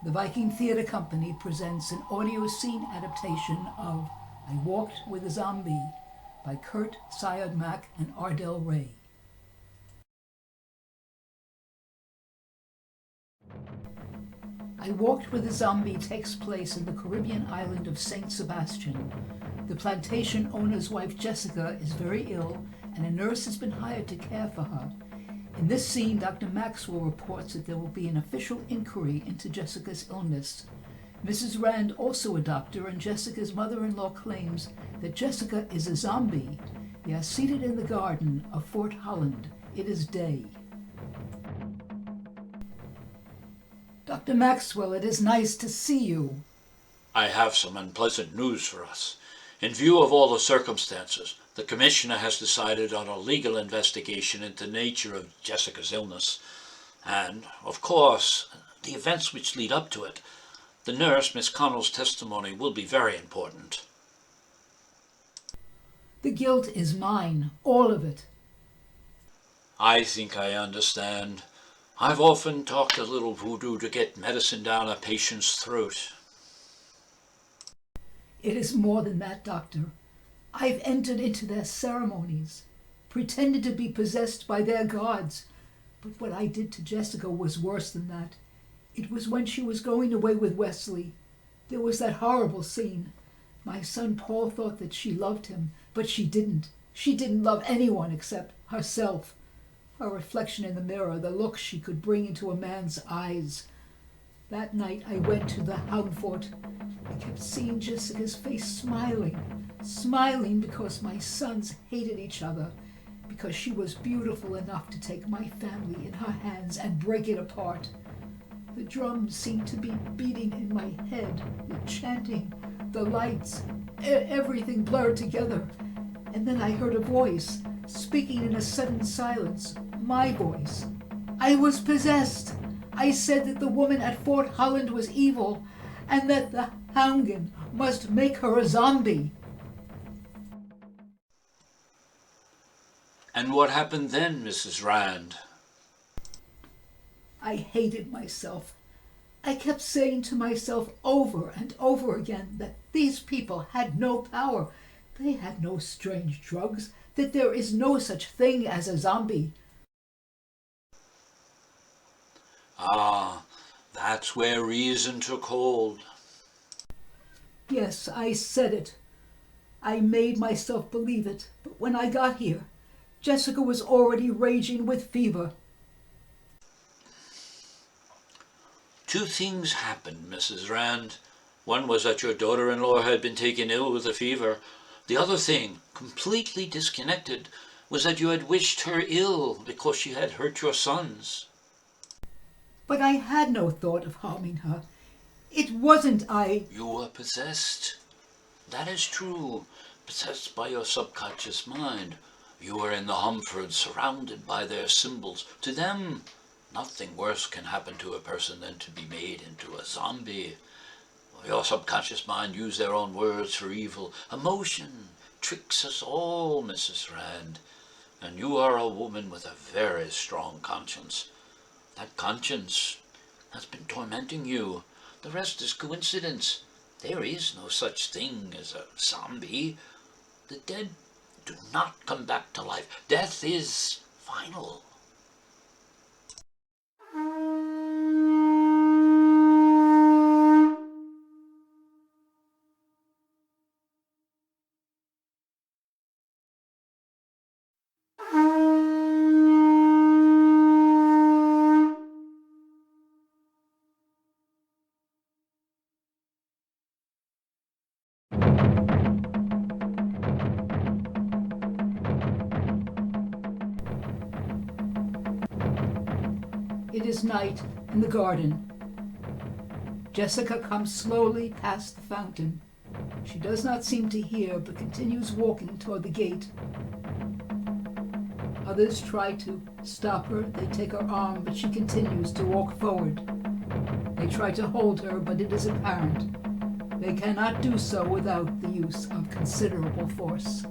The Viking Theatre Company presents an audio scene adaptation of I Walked with a Zombie by Kurt Sayad-Mack and Ardell Ray. I Walked with a Zombie takes place in the Caribbean island of Saint Sebastian. The plantation owner's wife Jessica is very ill and a nurse has been hired to care for her. In this scene, Dr. Maxwell reports that there will be an official inquiry into Jessica's illness. Mrs. Rand, also a doctor, and Jessica's mother-in-law claims that Jessica is a zombie. They are seated in the garden of Fort Holland. It is day. Dr. Maxwell, it is nice to see you. I have some unpleasant news for us. In view of all the circumstances, the Commissioner has decided on a legal investigation into the nature of Jessica's illness, and, of course, the events which lead up to it. The nurse, Miss Connell's testimony will be very important. The guilt is mine, all of it. I think I understand. I've often talked a little voodoo to get medicine down a patient's throat. It is more than that, Doctor. I've entered into their ceremonies, pretended to be possessed by their gods. But what I did to Jessica was worse than that. It was when she was going away with Wesley. There was that horrible scene. My son Paul thought that she loved him, but she didn't. She didn't love anyone except herself. Her reflection in the mirror, the look she could bring into a man's eyes. That night I went to the Hound Fort. I kept seeing Jessica's face smiling because my sons hated each other, because she was beautiful enough to take my family in her hands and break it apart. The drums seemed to be beating in my head, the chanting, the lights, everything blurred together. And then I heard a voice, speaking in a sudden silence, my voice. I was possessed. I said that the woman at Fort Holland was evil, and that the Houngan must make her a zombie. And what happened then, Mrs. Rand? I hated myself. I kept saying to myself over and over again that these people had no power. They had no strange drugs, that there is no such thing as a zombie. Ah, that's where reason took hold. Yes, I said it. I made myself believe it. But when I got here, Jessica was already raging with fever. Two things happened, Mrs. Rand. One was that your daughter-in-law had been taken ill with a fever. The other thing, completely disconnected, was that you had wished her ill because she had hurt your sons. But I had no thought of harming her. It wasn't I. You were possessed. That is true. Possessed by your subconscious mind. You were in the Humfords, surrounded by their symbols. To them, nothing worse can happen to a person than to be made into a zombie. Your subconscious mind used their own words for evil. Emotion tricks us all, Mrs. Rand. And you are a woman with a very strong conscience. That conscience has been tormenting you. The rest is coincidence. There is no such thing as a zombie. The dead do not come back to life. Death is final. It is night in the garden. Jessica comes slowly past the fountain. She does not seem to hear, but continues walking toward the gate. Others try to stop her. They take her arm, but she continues to walk forward. They try to hold her, but it is apparent they cannot do so without the use of considerable force.